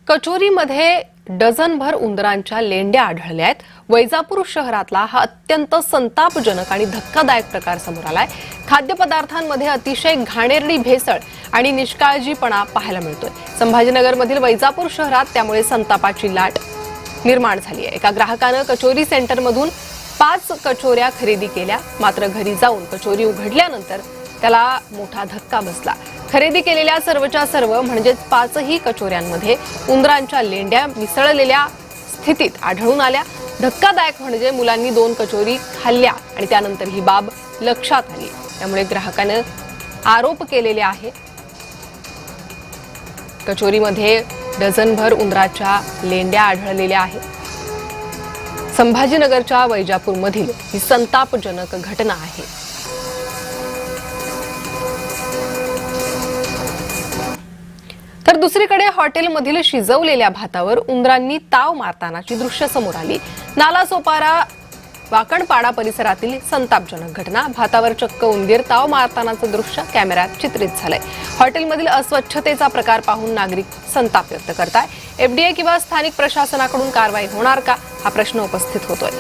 कचोरीमध्ये डझनभर उंदरांच्या लेंड्या आढळल्या आहेत। वैजापूर शहरातला हा अत्यंत संतापजनक आणि धक्कादायक प्रकार समोर आलाय। खाद्यपदार्थांमध्ये अतिशय घाणेरडी भेसळ आणि निष्काळजीपणा पाहायला मिळतोय। संभाजीनगरमधील वैजापूर शहरात त्यामुळे संतापाची लाट निर्माण झाली आहे। एका ग्राहकाने कचोरी सेंटरमधून 5 कचोऱ्या खरेदी केल्या, मात्र घरी जाऊन कचोरी उघडल्यानंतर त्याला मोठा धक्का बसला। खरेदी केलेल्या सर्वच्या सर्व म्हणजे 5ही कचोऱ्यांमध्ये उंदरांच्या लेंड्या मिसळलेल्या स्थितीत आढळून आल्या। धक्कादायक म्हणजे मुलांनी 2 कचोरी खाल्ल्या आणि त्यानंतर ही बाब लक्षात आली। त्यामुळे ग्राहकाने आरोप केलेले आहे। कचोरीमध्ये डझनभर उंदराच्या लेंड्या आढळलेल्या आहेत। संभाजीनगरच्या वैजापूरमधील ही संतापजनक घटना आहे। तर दुसरीकडे हॉटेलमधील शिजवलेल्या भातावर उंदरांनी ताव मारतानाची दृश्य समोर आली। नालासोपारा वाकणपाडा परिसरातील संतापजनक घटना। भातावर चक्क उंदीर ताव मारतानाचं दृश्य कॅमेऱ्यात चित्रित झालंय। हॉटेलमधील अस्वच्छतेचा प्रकार पाहून नागरिक संताप व्यक्त करताय। एफडीए किंवा स्थानिक प्रशासनाकडून कारवाई होणार का हा प्रश्न उपस्थित होतोय।